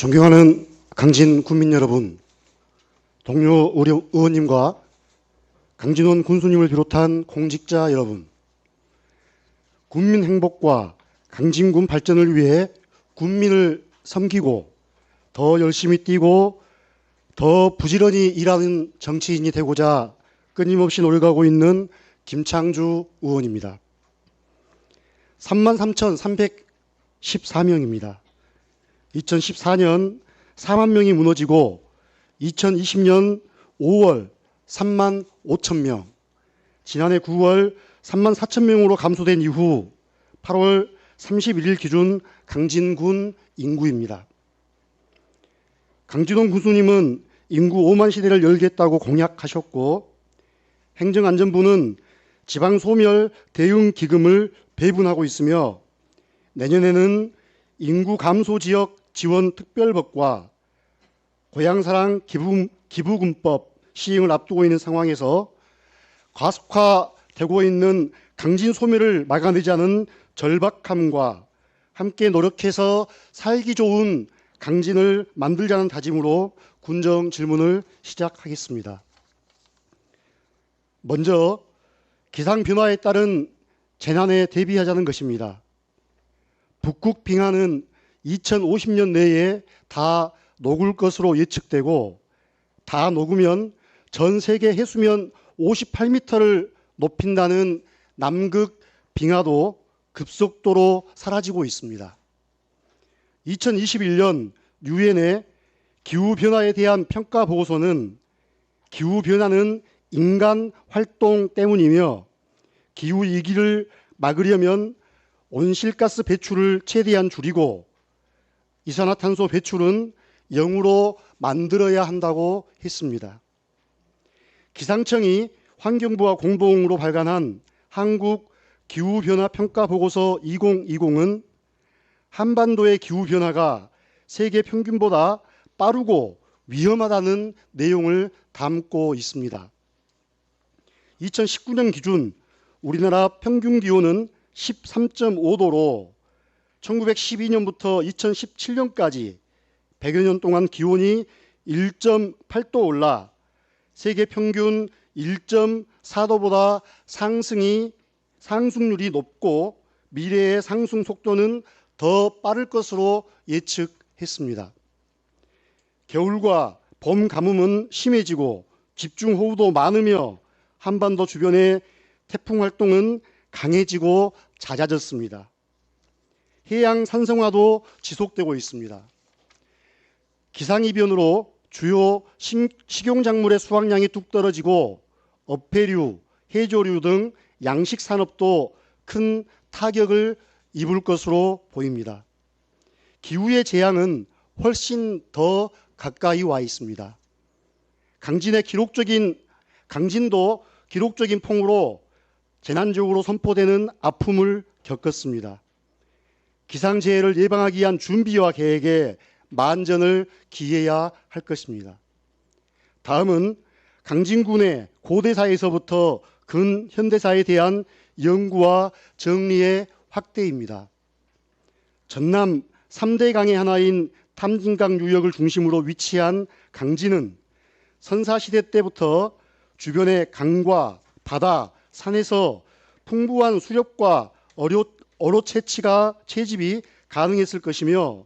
존경하는 강진 군민 여러분, 동료 의원님과 강진원 군수님을 비롯한 공직자 여러분, 군민 행복과 강진군 발전을 위해 군민을 섬기고 더 열심히 뛰고 더 부지런히 일하는 정치인이 되고자 끊임없이 노력하고 있는 김창주 의원입니다. 33,314명입니다. 2014년 4만 명이 무너지고 2020년 5월 3만 5천 명, 지난해 9월 3만 4천 명으로 감소된 이후 8월 31일 기준 강진군 인구입니다. 강진원 군수님은 인구 5만 시대를 열겠다고 공약하셨고 행정안전부는 지방소멸 대응기금을 배분하고 있으며 내년에는 인구 감소 지역 지원 특별법과 고향사랑 기부금법 시행을 앞두고 있는 상황에서 과속화되고 있는 강진 소멸을 막아내자는 절박함과 함께 노력해서 살기 좋은 강진을 만들자는 다짐으로 군정 질문을 시작하겠습니다. 먼저 기상 변화에 따른 재난에 대비하자는 것입니다. 북극 빙하는 2050년 내에 다 녹을 것으로 예측되고 다 녹으면 전 세계 해수면 58m를 높인다는 남극 빙하도 급속도로 사라지고 있습니다. 2021년 유엔의 기후변화에 대한 평가 보고서는 기후변화는 인간 활동 때문이며 기후위기를 막으려면 온실가스 배출을 최대한 줄이고 이산화탄소 배출은 0으로 만들어야 한다고 했습니다. 기상청이 환경부와 공동으로 발간한 한국 기후변화 평가 보고서 2020은 한반도의 기후변화가 세계 평균보다 빠르고 위험하다는 내용을 담고 있습니다. 2019년 기준 우리나라 평균 기온은 13.5도로 1912년부터 2017년까지 100여 년 동안 기온이 1.8도 올라 세계 평균 1.4도보다 상승률이 높고 미래의 상승 속도는 더 빠를 것으로 예측했습니다. 겨울과 봄 가뭄은 심해지고 집중호우도 많으며 한반도 주변의 태풍 활동은 강해지고 잦아졌습니다. 해양 산성화도 지속되고 있습니다. 기상이변으로 주요 식용작물의 수확량이 뚝 떨어지고 어패류, 해조류 등 양식산업도 큰 타격을 입을 것으로 보입니다. 기후의 재앙은 훨씬 더 가까이 와 있습니다. 강진도 기록적인 폭우로 재난적으로 선포되는 아픔을 겪었습니다. 기상재해를 예방하기 위한 준비와 계획에 만전을 기해야 할 것입니다. 다음은 강진군의 고대사에서부터 근현대사에 대한 연구와 정리의 확대입니다. 전남 3대 강의 하나인 탐진강 유역을 중심으로 위치한 강진은 선사시대 때부터 주변의 강과 바다, 산에서 풍부한 수렵과 어로 채집이 가능했을 것이며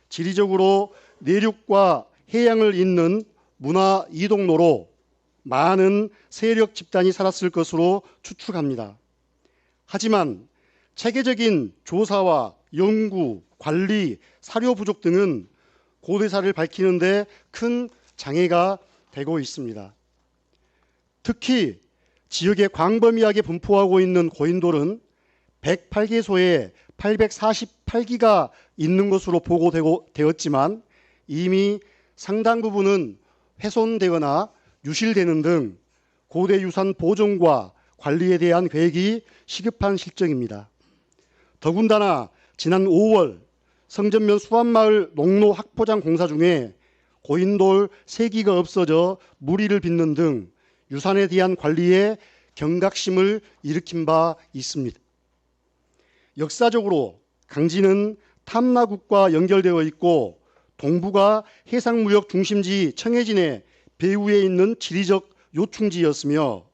지리적으로 내륙과 해양을 잇는 문화 이동로로 많은 세력 집단이 살았을 것으로 추측합니다. 하지만 체계적인 조사와 연구, 관리, 사료 부족 등은 고대사를 밝히는 데 큰 장애가 되고 있습니다. 특히 지역에 광범위하게 분포하고 있는 고인돌은 108개소에 848기가 있는 것으로 보고되었지만 이미 상당 부분은 훼손되거나 유실되는 등 고대 유산 보존과 관리에 대한 계획이 시급한 실정입니다. 더군다나 지난 5월 성전면 수안마을 농로 학포장 공사 중에 고인돌 3기가 없어져 무리를 빚는 등 유산에 대한 관리에 경각심을 일으킨 바 있습니다. 역사적으로 강진은 탐나국과 연결되어 있고 동부가 해상무역 중심지 청해진의 배후에 있는 지리적 요충지였으며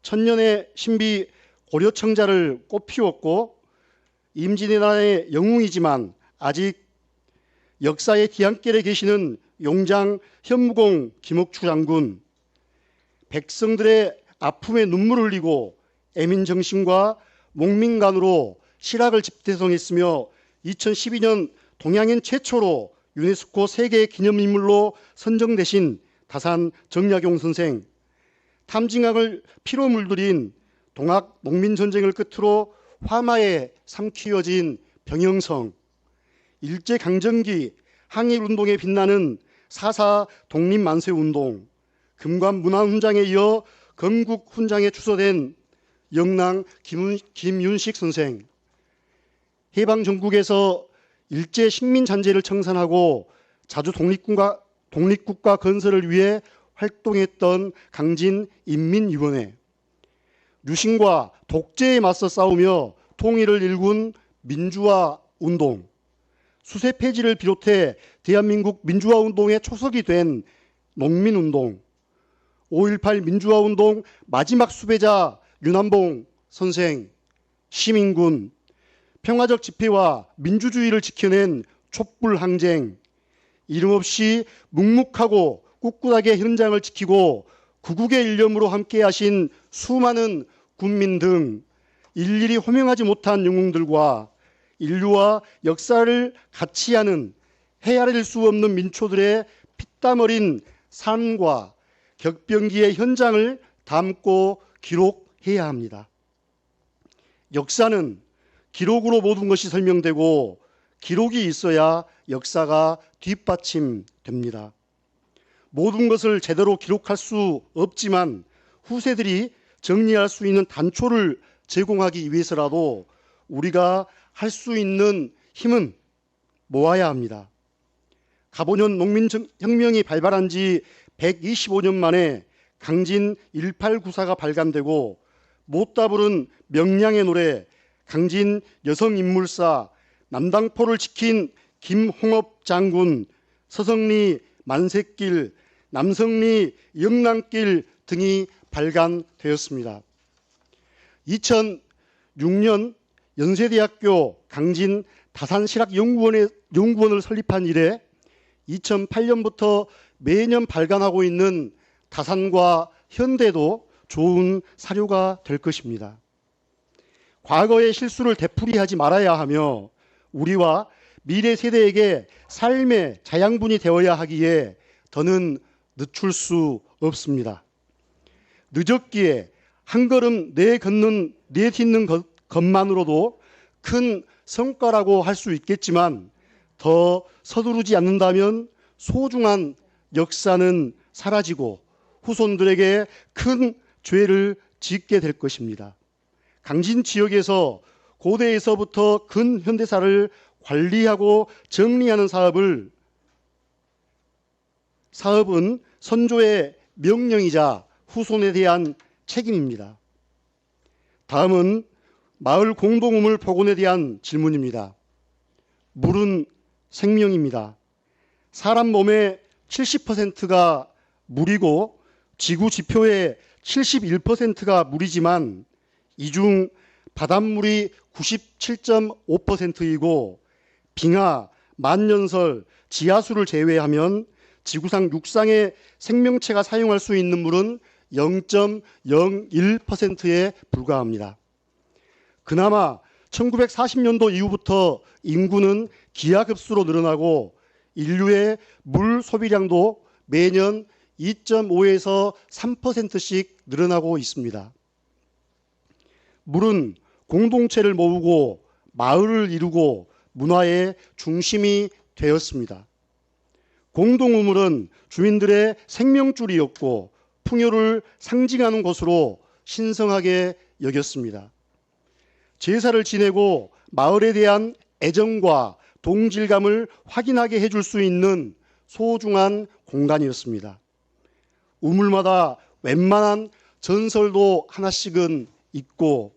천년의 신비 고려청자를 꽃피웠고 임진의 나라의 영웅이지만 아직 역사의 뒤안길에 계시는 용장 현무공 김옥추 장군, 백성들의 아픔에 눈물을 흘리고 애민정신과 목민간으로 실학을 집대성했으며 2012년 동양인 최초로 유네스코 세계 기념인물로 선정되신 다산 정약용 선생, 탐진학을 피로 물들인 동학 농민전쟁을 끝으로 화마에 삼키어진 병영성, 일제강점기 항일운동에 빛나는 4.4 독립만세운동, 금관문화훈장에 이어 건국훈장에 추서된 영랑 김윤식 선생, 해방전국에서 일제 식민잔재를 청산하고 자주 독립국가 건설을 위해 활동했던 강진인민위원회, 유신과 독재에 맞서 싸우며 통일을 일군 민주화운동, 수세 폐지를 비롯해 대한민국 민주화운동의 초석이 된 농민운동, 5.18 민주화운동 마지막 수배자 윤한봉 선생, 시민군, 평화적 집회와 민주주의를 지켜낸 촛불항쟁, 이름 없이 묵묵하고 꿋꿋하게 현장을 지키고 구국의 일념으로 함께하신 수많은 군민 등 일일이 호명하지 못한 영웅들과 인류와 역사를 같이 하는 헤아릴 수 없는 민초들의 피땀 어린 삶과 격변기의 현장을 담고 기록해야 합니다. 역사는 기록으로 모든 것이 설명되고 기록이 있어야 역사가 뒷받침됩니다. 모든 것을 제대로 기록할 수 없지만 후세들이 정리할 수 있는 단초를 제공하기 위해서라도 우리가 할 수 있는 힘은 모아야 합니다. 가보년 농민혁명이 발발한 지 125년 만에 강진 1894가 발간되고 못다 부른 명량의 노래, 강진 여성인물사, 남당포를 지킨 김홍업 장군, 서성리 만세길, 남성리 영랑길 등이 발간되었습니다. 2006년 연세대학교 강진 다산실학연구원을 설립한 이래 2008년부터 매년 발간하고 있는 다산과 현대도 좋은 사료가 될 것입니다. 과거의 실수를 되풀이하지 말아야 하며 우리와 미래 세대에게 삶의 자양분이 되어야 하기에 더는 늦출 수 없습니다. 늦었기에 한 걸음 내딛는 것만으로도 큰 성과라고 할 수 있겠지만 더 서두르지 않는다면 소중한 역사는 사라지고 후손들에게 큰 죄를 짓게 될 것입니다. 강진 지역에서 고대에서부터 근현대사를 관리하고 정리하는 사업은 선조의 명령이자 후손에 대한 책임입니다. 다음은 마을 공동우물 복원에 대한 질문입니다. 물은 생명입니다. 사람 몸의 70%가 물이고 지구 지표의 71%가 물이지만 이 중 바닷물이 97.5%이고 빙하, 만년설, 지하수를 제외하면 지구상 육상의 생명체가 사용할 수 있는 물은 0.01%에 불과합니다. 그나마 1940년도 이후부터 인구는 기하급수로 늘어나고 인류의 물 소비량도 매년 2.5에서 3%씩 늘어나고 있습니다. 물은 공동체를 모으고 마을을 이루고 문화의 중심이 되었습니다. 공동우물은 주민들의 생명줄이었고 풍요를 상징하는 것으로 신성하게 여겼습니다. 제사를 지내고 마을에 대한 애정과 동질감을 확인하게 해줄 수 있는 소중한 공간이었습니다. 우물마다 웬만한 전설도 하나씩은 있고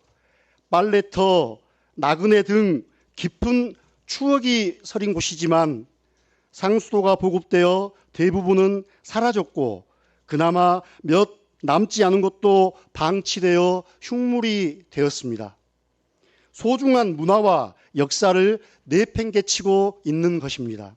빨래터, 나그네 등 깊은 추억이 서린 곳이지만 상수도가 보급되어 대부분은 사라졌고 그나마 몇 남지 않은 것도 방치되어 흉물이 되었습니다. 소중한 문화와 역사를 내팽개치고 있는 것입니다.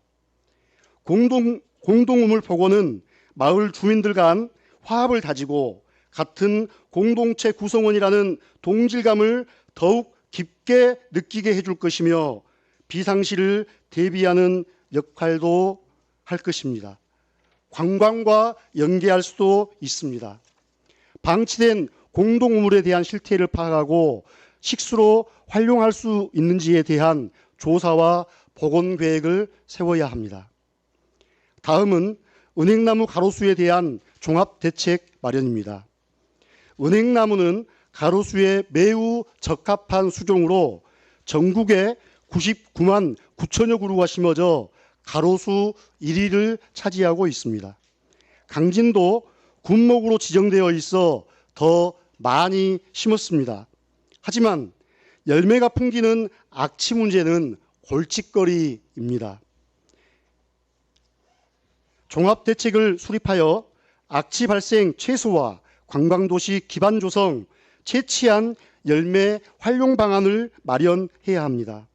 공동우물 복원은 마을 주민들 간 화합을 다지고 같은 공동체 구성원이라는 동질감을 더욱 깊게 느끼게 해줄 것이며 비상시를 대비하는 역할도 할 것입니다. 관광과 연계할 수도 있습니다. 방치된 공동우물에 대한 실태를 파악하고 식수로 활용할 수 있는지에 대한 조사와 복원 계획을 세워야 합니다. 다음은 은행나무 가로수에 대한 종합대책 마련입니다. 은행나무는 가로수에 매우 적합한 수종으로 전국에 99만 9천여 그루가 심어져 가로수 1위를 차지하고 있습니다. 강진도 군목으로 지정되어 있어 더 많이 심었습니다. 하지만 열매가 풍기는 악취 문제는 골칫거리입니다. 종합대책을 수립하여 악취 발생 최소화, 관광도시 기반 조성, 채취한 열매 활용 방안을 마련해야 합니다.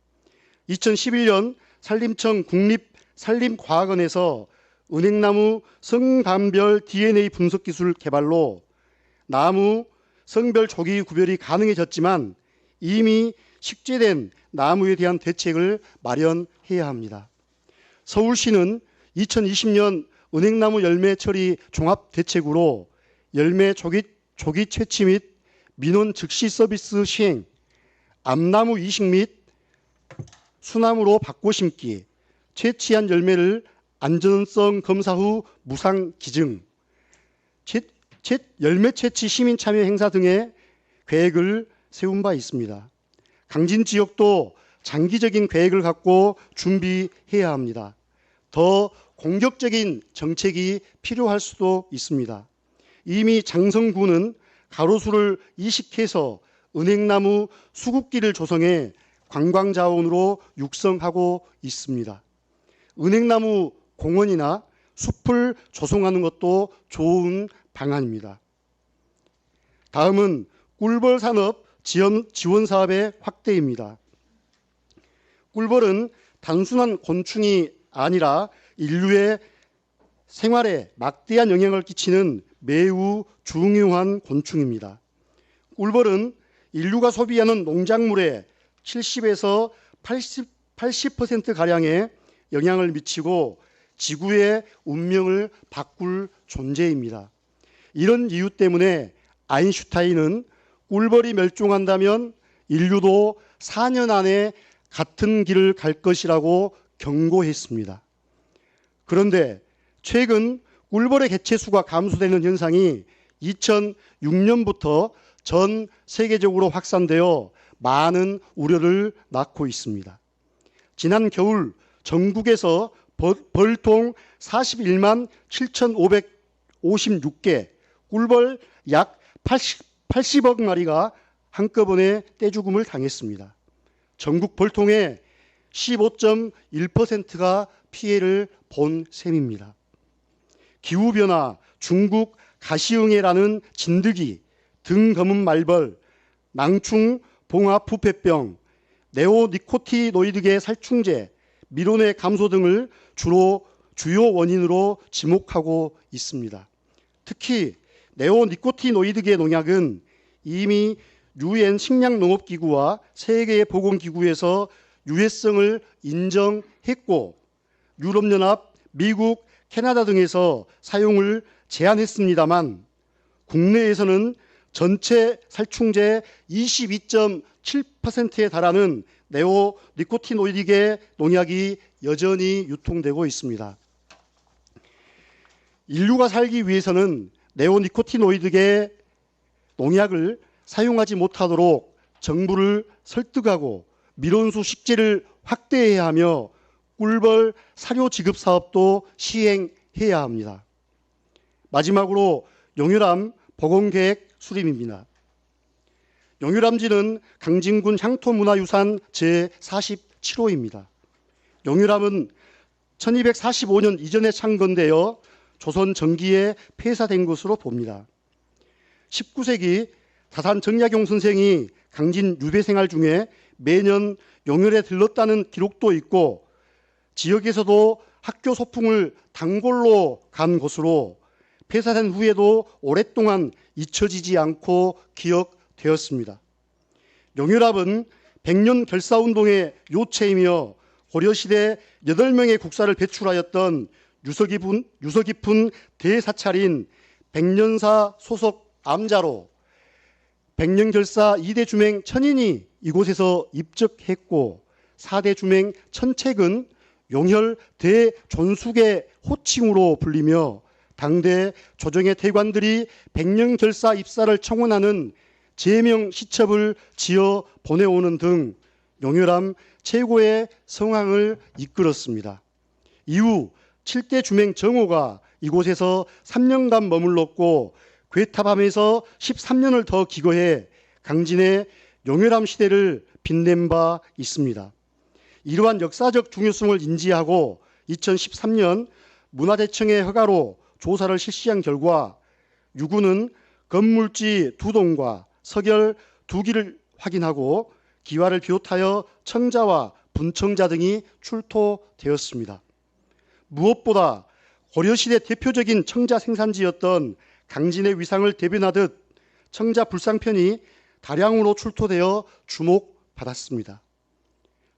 2011년 산림청 국립산림과학원에서 은행나무 성단별 DNA 분석 기술 개발로 나무 성별 조기 구별이 가능해졌지만 이미 식재된 나무에 대한 대책을 마련해야 합니다. 서울시는 2020년 은행나무 열매 처리 종합대책으로 열매 조기 채취 및 민원 즉시 서비스 시행, 암나무 이식 및 수나무로 바꿔 심기, 채취한 열매를 안전성 검사 후 무상 기증, 열매 채취 시민 참여 행사 등의 계획을 세운 바 있습니다. 강진 지역도 장기적인 계획을 갖고 준비해야 합니다. 더 공격적인 정책이 필요할 수도 있습니다. 이미 장성구는 가로수를 이식해서 은행나무 수국기를 조성해 관광자원으로 육성하고 있습니다. 은행나무 공원이나 숲을 조성하는 것도 좋은 방안입니다. 다음은 꿀벌 산업 지원 사업의 확대입니다. 꿀벌은 단순한 곤충이 아니라 인류의 생활에 막대한 영향을 끼치는 매우 중요한 곤충입니다. 꿀벌은 인류가 소비하는 농작물의 70에서 80%가량의 영향을 미치고 지구의 운명을 바꿀 존재입니다. 이런 이유 때문에 아인슈타인은 꿀벌이 멸종한다면 인류도 4년 안에 같은 길을 갈 것이라고 경고했습니다. 그런데 최근 꿀벌의 개체수가 감소되는 현상이 2006년부터 전 세계적으로 확산되어 많은 우려를 낳고 있습니다. 지난 겨울 전국에서 벌통 41만 7,556개, 꿀벌 약 80억 마리가 한꺼번에 떼죽음을 당했습니다. 전국 벌통의 15.1%가 피해를 본 셈입니다. 기후변화, 중국 가시응해라는 진드기, 등 검은 말벌, 낭충, 봉합 부패병, 네오니코티노이드계 살충제, 미론의 감소 등을 주요 원인으로 지목하고 있습니다. 특히 네오니코티노이드계 농약은 이미 유엔 식량농업기구와 세계보건기구에서 유해성을 인정했고 유럽연합, 미국, 캐나다 등에서 사용을 제한했습니다만 국내에서는 전체 살충제 22.7%에 달하는 네오니코티노이드계 농약이 여전히 유통되고 있습니다. 인류가 살기 위해서는 네오니코티노이드계 농약을 사용하지 못하도록 정부를 설득하고 밀원수 식재를 확대해야 하며 꿀벌 사료 지급 사업도 시행해야 합니다. 마지막으로 용유람 복원계획 수립입니다. 용유람지는 강진군 향토문화유산 제47호입니다. 용유람은 1245년 이전에 창건되어 조선 전기에 폐사된 것으로 봅니다. 19세기 다산 정약용 선생이 강진 유배 생활 중에 매년 용혈에 들렀다는 기록도 있고 지역에서도 학교 소풍을 단골로 간 것으로 폐사된 후에도 오랫동안 잊혀지지 않고 기억되었습니다. 용혈합은 백년 결사운동의 요체이며 고려시대 8명의 국사를 배출하였던 유서 깊은 대사찰인 백년사 소속 암자로 백년결사 2대 주맹 천인이 이곳에서 입적했고 4대 주맹 천책은 용혈 대존숙의 호칭으로 불리며 당대 조정의 대관들이 백년결사 입사를 청원하는 제명 시첩을 지어 보내오는 등 용혈암 최고의 성황을 이끌었습니다. 이후 7대 주맹 정호가 이곳에서 3년간 머물렀고 괴탑암에서 13년을 더 기거해 강진의 용혈암 시대를 빛낸 바 있습니다. 이러한 역사적 중요성을 인지하고 2013년 문화대청의 허가로 조사를 실시한 결과 유구는 건물지 2동과 서결 2기를 확인하고 기와를 비롯하여 청자와 분청자 등이 출토되었습니다. 무엇보다 고려시대 대표적인 청자 생산지였던 강진의 위상을 대변하듯 청자 불상편이 다량으로 출토되어 주목받았습니다.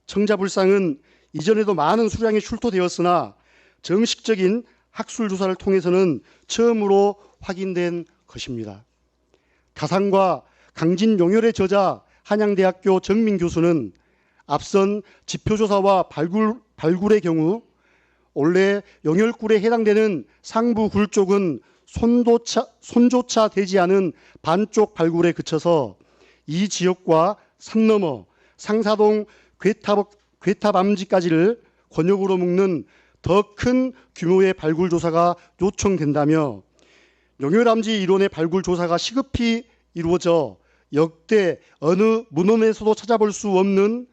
청자 불상은 이전에도 많은 수량이 출토되었으나 정식적인 학술 조사를 통해서는 처음으로 확인된 것입니다. 다산과 강진 용혈의 저자 한양대학교 정민 교수는 앞선 지표조사와 발굴의 경우 원래 용혈굴에 해당되는 상부 굴 쪽은 손조차 되지 않은 반쪽 발굴에 그쳐서 이 지역과 산 너머 상사동 괴탑암지까지를 권역으로 묶는 더 큰 규모의 발굴 조사가 요청된다며 용혈암지 이론의 발굴 조사가 시급히 이루어져 역대 어느 문헌에서도 찾아볼 수 없는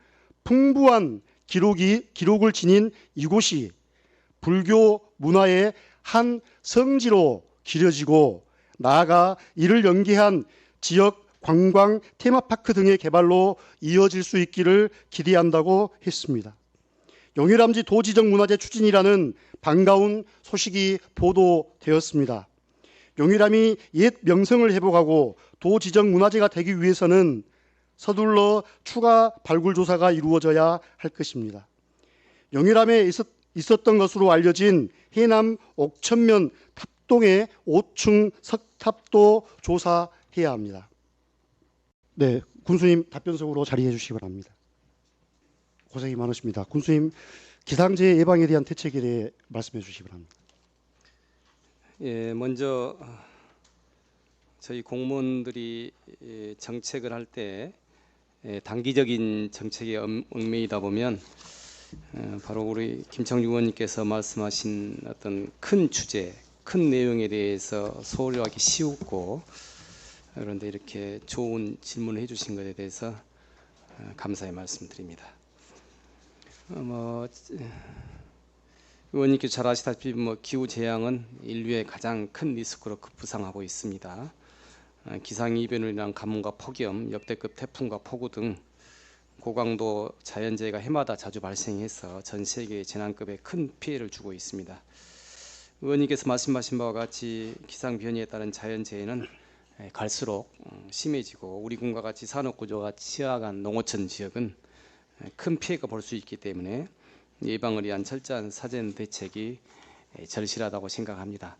풍부한 기록을 지닌 이곳이 불교 문화의 한 성지로 기려지고 나아가 이를 연계한 지역 관광 테마파크 등의 개발로 이어질 수 있기를 기대한다고 했습니다. 용혈암지 도지정 문화재 추진이라는 반가운 소식이 보도되었습니다. 용혈암이 옛 명성을 회복하고 도지정 문화재가 되기 위해서는 서둘러 추가 발굴 조사가 이루어져야 할 것입니다. 용혈암에 있었던 것으로 알려진 해남 옥천면 탑동의 5층 석탑도 조사해야 합니다. 네, 군수님 답변석으로 자리해 주시기 바랍니다. 고생이 많으십니다. 군수님 기상재해 예방에 대한 대책에 대해 말씀해 주시기 바랍니다. 예, 먼저 저희 공무원들이 정책을 할 때 단기적인 정책에 얽매이다 보면 바로 우리 김창규 의원님께서 말씀하신 어떤 큰 주제, 큰 내용에 대해서 소홀하기 쉬웠고 그런데 이렇게 좋은 질문을 해주신 것에 대해서 감사의 말씀드립니다. 의원님께서 잘 아시다시피 기후 재앙은 인류의 가장 큰 리스크로 급부상하고 있습니다. 기상이변으로 인한 가뭄과 폭염, 역대급 태풍과 폭우 등 고강도 자연재해가 해마다 자주 발생해서 전 세계에 재난급의 큰 피해를 주고 있습니다. 의원님께서 말씀하신 바와 같이 기상변이에 따른 자연재해는 갈수록 심해지고 우리 군과 같이 산업구조가 취약한 농어촌 지역은 큰 피해가 볼 수 있기 때문에 예방을 위한 철저한 사전 대책이 절실하다고 생각합니다.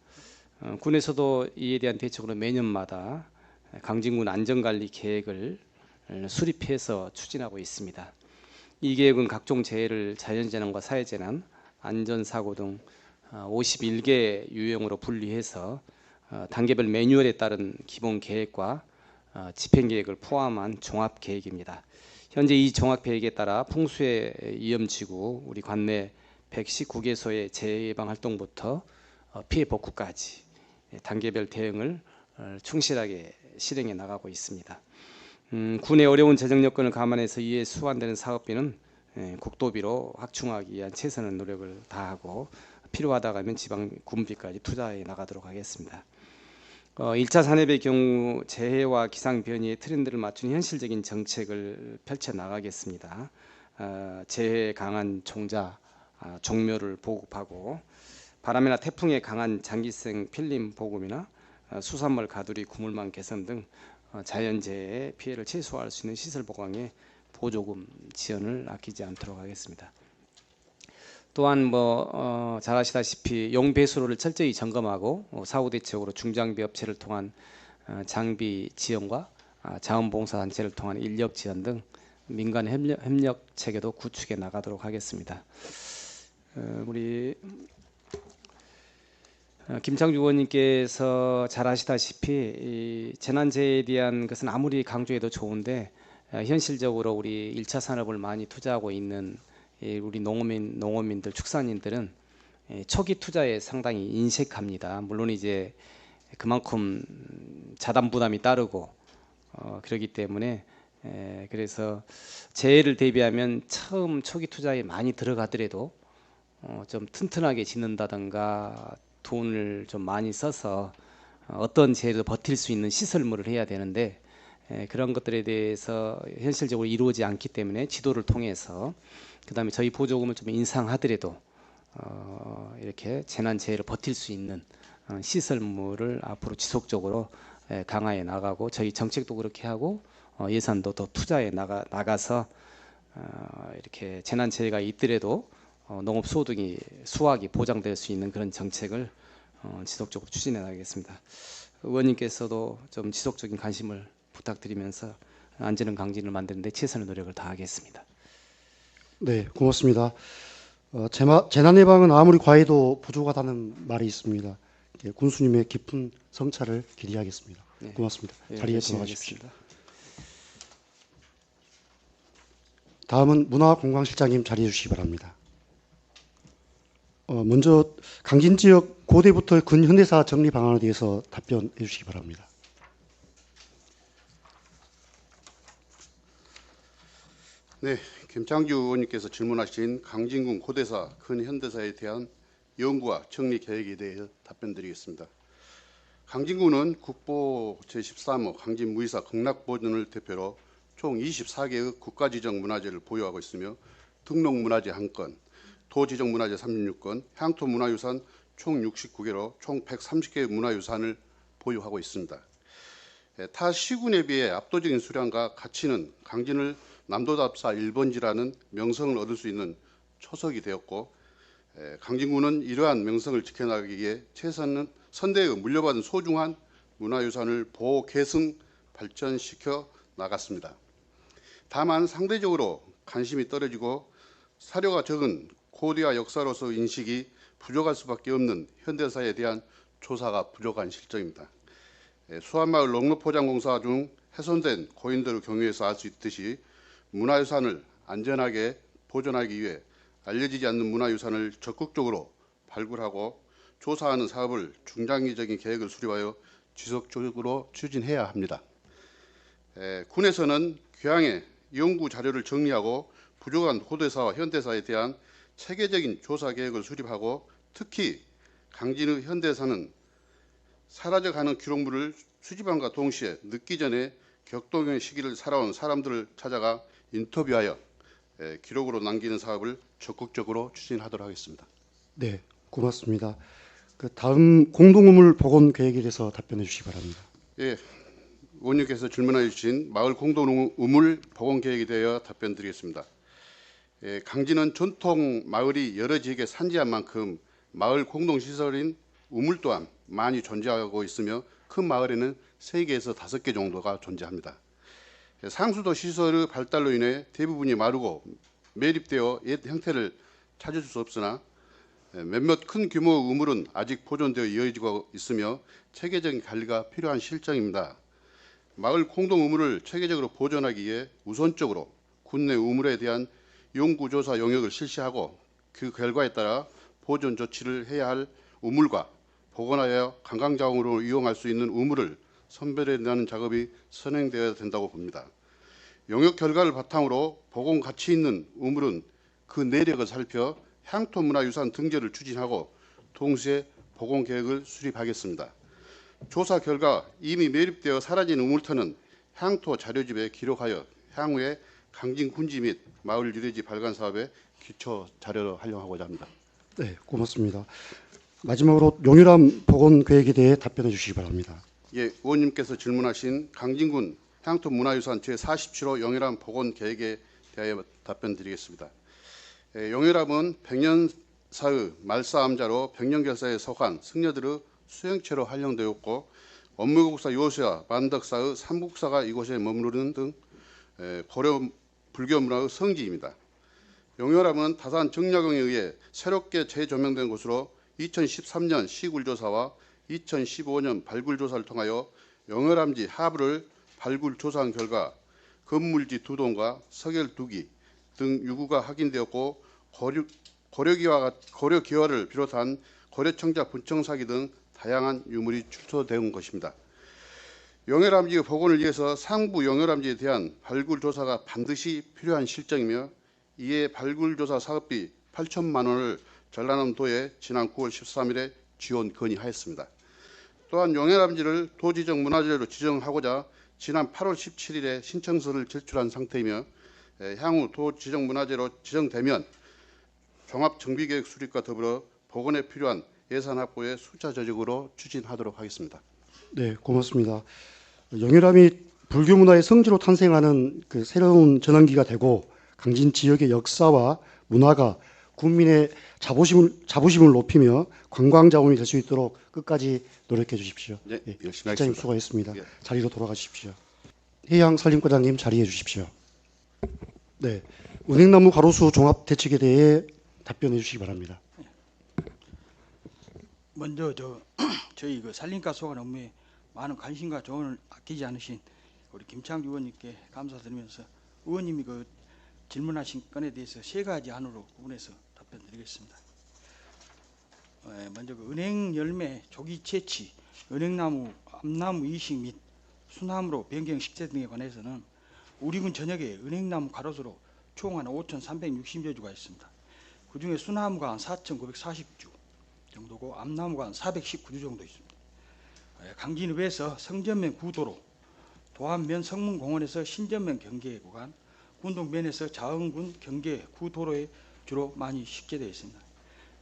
군에서도 이에 대한 대책으로 매년마다 강진군 안전관리 계획을 수립해서 추진하고 있습니다. 이 계획은 각종 재해를 자연재난과 사회재난, 안전사고 등 51개 유형으로 분리해서 단계별 매뉴얼에 따른 기본 계획과 집행계획을 포함한 종합계획입니다. 현재 이 종합계획에 따라 풍수의 위험지구 우리 관내 119개소의 재해예방활동부터 피해 복구까지 단계별 대응을 충실하게 실행해 나가고 있습니다. 군의 어려운 재정 여건을 감안해서 이에 수반되는 사업비는 국도비로 확충하기 위한 최선의 노력을 다하고 필요하다고 하면 지방 군비까지 투자해 나가도록 하겠습니다. 1차 산업의 경우 재해와 기상 변이의 트렌드를 맞춘 현실적인 정책을 펼쳐 나가겠습니다. 재해에 강한 종자, 종묘를 보급하고 바람이나 태풍에 강한 장기성 필름 보급이나 수산물 가두리 구물망 개선 등 자연재해의 피해를 최소화할 수 있는 시설 보강에 보조금 지원을 아끼지 않도록 하겠습니다. 또한 잘 아시다시피 용배수로를 철저히 점검하고 사후 대책으로 중장비 업체를 통한 장비 지원과 자원봉사단체를 통한 인력 지원 등 민간 협력 체계도 구축해 나가도록 하겠습니다. 우리 김창주 의원님께서 잘 아시다시피 이 재난재해에 대한 것은 아무리 강조해도 좋은데 현실적으로 우리 1차 산업을 많이 투자하고 있는 우리 농어민들, 축산인들은 초기 투자에 상당히 인색합니다. 물론 이제 그만큼 자단 부담이 따르고 그렇기 때문에 그래서 재해를 대비하면 처음 초기 투자에 많이 들어가더라도 좀 튼튼하게 짓는다든가 돈을 좀 많이 써서 어떤 재해도 버틸 수 있는 시설물을 해야 되는데 그런 것들에 대해서 현실적으로 이루어지지 않기 때문에 지도를 통해서 그다음에 저희 보조금을 좀 인상하더라도 이렇게 재난재해를 버틸 수 있는 시설물을 앞으로 지속적으로 강화해 나가고 저희 정책도 그렇게 하고 예산도 더 투자해 나가서 이렇게 재난재해가 있더라도 농업 소득이 수확이 보장될 수 있는 그런 정책을 지속적으로 추진해 나가겠습니다. 의원님께서도 좀 지속적인 관심을 부탁드리면서 안전한 강진을 만드는 데 최선의 노력을 다하겠습니다. 네, 고맙습니다. 재난 예방은 아무리 과해도 부족하다는 말이 있습니다. 군수님의 깊은 성찰을 기대하겠습니다. 네. 고맙습니다. 네, 자리에 돌아가십시오. 하겠습니다. 다음은 문화관광실장님 자리해 주시기 바랍니다. 먼저 강진 지역 고대부터 근현대사 정리 방안에 대해서 답변해 주시기 바랍니다. 네, 김창주 의원님께서 질문하신 강진군 고대사, 근현대사에 대한 연구와 정리 계획에 대해 답변드리겠습니다. 강진군은 국보 제13호 강진무이사 극락보존을 대표로 총 24개의 국가지정 문화재를 보유하고 있으며 등록문화재 1건, 도지정문화재 36건, 향토문화유산 총 69개로 총 130개의 문화유산을 보유하고 있습니다. 타 시군에 비해 압도적인 수량과 가치는 강진을 남도답사 1번지라는 명성을 얻을 수 있는 초석이 되었고, 강진군은 이러한 명성을 지켜나가기 위해 최선은 선대에 물려받은 소중한 문화유산을 보호, 계승, 발전시켜 나갔습니다. 다만 상대적으로 관심이 떨어지고 사료가 적은 고대화 역사로서 인식이 부족할 수밖에 없는 현대사에 대한 조사가 부족한 실정입니다. 수안마을 농로포장공사 중 훼손된 고인들을 경유해서 알 수 있듯이 문화유산을 안전하게 보존하기 위해 알려지지 않는 문화유산을 적극적으로 발굴하고 조사하는 사업을 중장기적인 계획을 수립하여 지속적으로 추진해야 합니다. 군에서는 귀향의 연구 자료를 정리하고 부족한 고대사와 현대사에 대한 체계적인 조사 계획을 수립하고 특히 강진의 현대사는 사라져가는 기록물을 수집함과 동시에 늦기 전에 격동의 시기를 살아온 사람들을 찾아가 인터뷰하여 기록으로 남기는 사업을 적극적으로 추진하도록 하겠습니다. 네, 고맙습니다. 다음 공동우물 복원 계획에 대해서 답변해 주시기 바랍니다. 예, 의원님께서 질문해 주신 마을 공동우물 복원 계획에 대하여 답변드리겠습니다. 강진은 전통 마을이 여러 지역에 산지한 만큼 마을 공동시설인 우물 또한 많이 존재하고 있으며 큰 마을에는 3개에서 5개 정도가 존재합니다. 상수도 시설의 발달로 인해 대부분이 마르고 매립되어 옛 형태를 찾을 수 없으나 몇몇 큰 규모의 우물은 아직 보존되어 이어지고 있으며 체계적인 관리가 필요한 실정입니다. 마을 공동 우물을 체계적으로 보존하기 위해 우선적으로 군내 우물에 대한 연구조사 용역을 실시하고 그 결과에 따라 보존 조치를 해야 할 우물과 복원하여 관광자원으로 이용할 수 있는 우물을 선별해내는 작업이 선행되어야 된다고 봅니다. 용역 결과를 바탕으로 보건 가치 있는 우물은 그 내력을 살펴 향토 문화유산 등재를 추진하고 동시에 보건 계획을 수립하겠습니다. 조사 결과 이미 매립되어 사라진 우물터는 향토 자료집에 기록하여 향후에 강진군지 및 마을 유래지 발간 사업의 기초 자료로 활용하고자 합니다. 네, 고맙습니다. 마지막으로 용유람 복원 계획에 대해 답변해 주시기 바랍니다. 예, 의원님께서 질문하신 강진군 향토 문화유산 제47호 용유람 복원 계획에 대하여 답변드리겠습니다. 용유람은 백년사의 말사암자로 백년결사에 속한 승려들의 수행체로 활용되었고 원무국사 요수와 만덕사의 삼국사가 이곳에 머무르는 등 고려 불교 문화의 성지입니다. 용유람은 다산 정약용에 의해 새롭게 재조명된 곳으로 2013년 시굴조사와 2015년 발굴조사를 통하여 용유람지 하부를 발굴조사한 결과 건물지 2동과 석열 2기 등 유구가 확인되었고 고려기와를 비롯한 고려청자 분청사기 등 다양한 유물이 출토된 것입니다. 용유람지의 복원을 위해서 상부 용유람지에 대한 발굴조사가 반드시 필요한 실정이며 이에 발굴조사 사업비 8천만 원을 전라남도에 지난 9월 13일에 지원 건의하였습니다. 또한 용유람지를 도지정 문화재로 지정하고자 지난 8월 17일에 신청서를 제출한 상태이며 향후 도지정 문화재로 지정되면 종합정비계획 수립과 더불어 복원에 필요한 예산 확보에 수차적으로 추진하도록 하겠습니다. 네, 고맙습니다. 용유람이 불교 문화의 성지로 탄생하는 그 새로운 전환기가 되고 강진 지역의 역사와 문화가 국민의 자부심을 높이며 관광 자원이 될 수 있도록 끝까지 노력해 주십시오. 네, 예, 열심히 기자님 하겠습니다. 수고하셨습니다. 예. 자리로 돌아가십시오. 해양산림과장님 자리해 주십시오. 네, 은행나무 가로수 종합 대책에 대해 답변해 주시기 바랍니다. 먼저 저희 그 산림과 소관 업무에 많은 관심과 조언을 아끼지 않으신 우리 김창규 의원님께 감사드리면서 의원님이 그 질문하신 건에 대해서 세 가지 안으로 구분해서 답변드리겠습니다. 먼저 그 은행 열매 조기 채취, 은행나무, 암나무 이식 및 수나무로 변경 식재 등에 관해서는 우리군 전역에 은행나무 가로수로 총 한 5,360여 주가 있습니다. 그중에 수나무가 한 4,940주 정도고 암나무가 한 419주 정도 있습니다. 강진읍에서 성전면 구도로, 도안면 성문공원에서 신전면 경계 구간, 군동면에서 자흥군 경계 구도로에 주로 많이 식재되어 있습니다.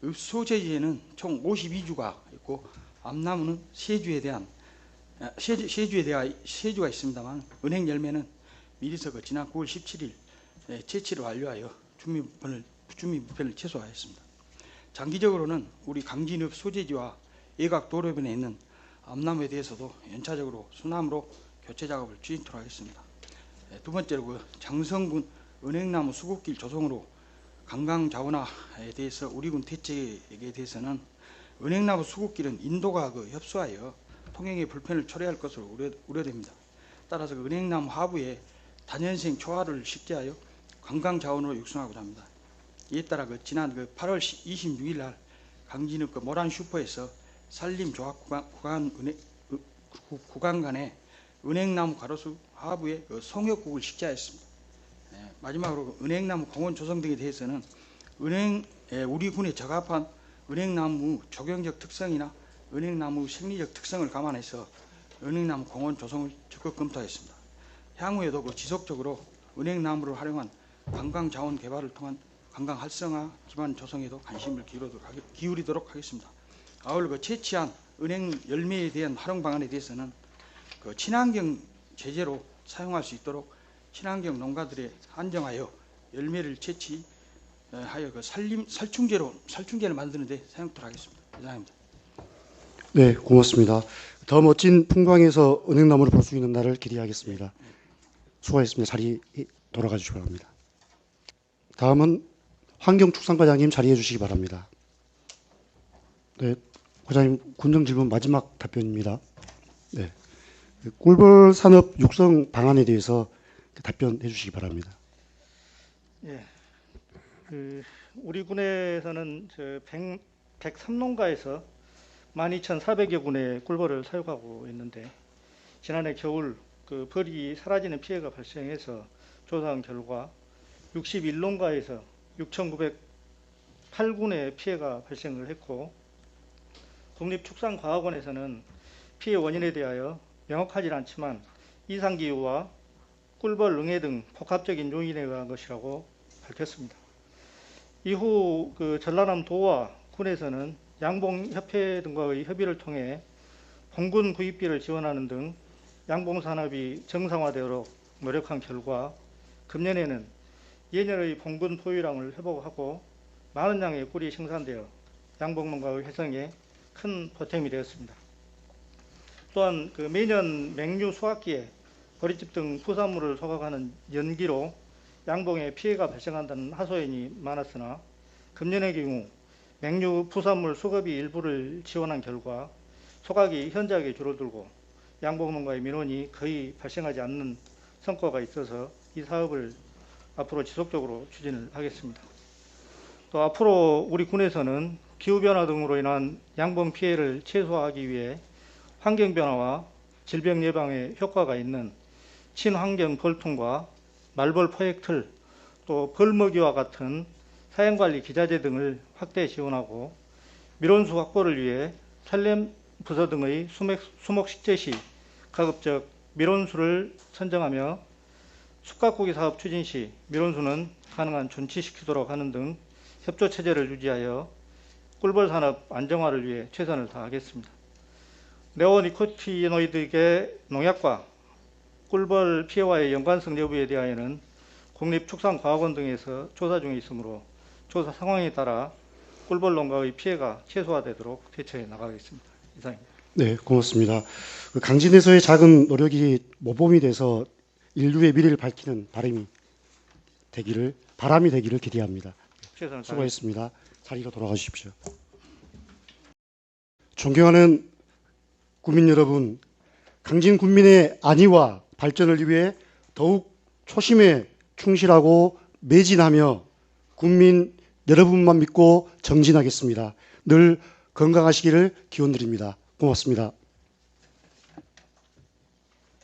읍소재지에는 총 52주가 있고 암나무는 세주가 있습니다만 은행 열매는 미리서 지난 9월 17일 채취를 완료하여 주민불편을 최소화했습니다. 장기적으로는 우리 강진읍 소재지와 예각 도로변에 있는 암나무에 대해서도 연차적으로 수나무로 교체 작업을 추진토록 하겠습니다. 두 번째로 그 장성군 은행나무 수국길 조성으로 관광 자원화에 대해서 우리군 대책에 대해서는 은행나무 수국길은 인도가 협소하여 통행의 불편을 초래할 것으로 우려됩니다. 따라서 그 은행나무 하부에 단연생 초화를 식재하여 관광 자원으로 육성하고자 합니다. 이에 따라 지난 8월 26일 날 강진읍 모란 슈퍼에서 산림조합 구간 간에 은행나무 가로수 하부에 송역국을 식재하였습니다. 마지막으로 은행나무 공원 조성 등에 대해서는 우리 군에 적합한 은행나무 조경적 특성이나 은행나무 생리적 특성을 감안해서 은행나무 공원 조성을 적극 검토하였습니다. 향후에도 지속적으로 은행나무를 활용한 관광 자원 개발을 통한 관광 활성화 기반 조성에도 관심을 기울이도록 하겠습니다. 아울러 채취한 은행 열매에 대한 활용 방안에 대해서는 친환경 제재로 사용할 수 있도록 친환경 농가들에 한정하여 열매를 채취하여 살충제를 만드는 데 사용토록 하겠습니다. 이상입니다. 네, 고맙습니다. 더 멋진 풍광에서 은행나무를 볼 수 있는 날을 기대하겠습니다. 수고하셨습니다. 자리 돌아가 주시기 바랍니다. 다음은 환경축산과장님 자리해 주시기 바랍니다. 네, 과장님 군정 질문 마지막 답변입니다. 네, 꿀벌 산업 육성 방안에 대해서 답변해 주시기 바랍니다. 예, 우리 군에서는 103농가에서 12,400여 군의 꿀벌을 사육하고 있는데 지난해 겨울 벌이 사라지는 피해가 발생해서 조사한 결과 61농가에서 6,908군의 피해가 발생을 했고, 국립축산과학원에서는 피해 원인에 대하여 명확하지 않지만 이상기후와 꿀벌 응애 등 복합적인 요인에 의한 것이라고 밝혔습니다. 이후 전라남 도와 군에서는 양봉협회 등과의 협의를 통해 봉군 구입비를 지원하는 등 양봉산업이 정상화되도록 노력한 결과 금년에는 예년의 봉군 포유량을 회복하고 많은 양의 꿀이 생산되어 양봉농가의 회생에 큰 보탬이 되었습니다. 또한 매년 맹류 수확기에 버릿집 등 부산물을 소각하는 연기로 양봉에 피해가 발생한다는 하소연이 많았으나 금년의 경우 맹류 부산물 수급이 일부를 지원한 결과 소각이 현저하게 줄어들고 양봉농가의 민원이 거의 발생하지 않는 성과가 있어서 이 사업을 앞으로 지속적으로 추진을 하겠습니다. 또 앞으로 우리 군에서는 기후변화 등으로 인한 양봉 피해를 최소화하기 위해 환경변화와 질병 예방에 효과가 있는 친환경 벌통과 말벌 포획틀, 또 벌먹이와 같은 사행관리 기자재 등을 확대 지원하고 밀원수 확보를 위해 산림 부서 등의 수목 식재 시 가급적 밀원수를 선정하며 숲가꾸기 사업 추진 시 밀원수는 가능한 존치시키도록 하는 등 협조 체제를 유지하여 꿀벌 산업 안정화를 위해 최선을 다하겠습니다. 네오니코티노이드계 농약과 꿀벌 피해와의 연관성 여부에 대하여는 국립축산과학원 등에서 조사 중에 있으므로 조사 상황에 따라 꿀벌 농가의 피해가 최소화되도록 대처해 나가겠습니다. 이상입니다. 네, 고맙습니다. 강진에서의 작은 노력이 모범이 돼서 인류의 미래를 밝히는 바람이 되기를 기대합니다. 최선을 다하겠습니다. 수고하셨습니다. 자리로 돌아가 주십시오. 존경하는 국민 여러분, 강진 군민의 안위와 발전을 위해 더욱 초심에 충실하고 매진하며 국민 여러분만 믿고 정진하겠습니다. 늘 건강하시기를 기원드립니다. 고맙습니다.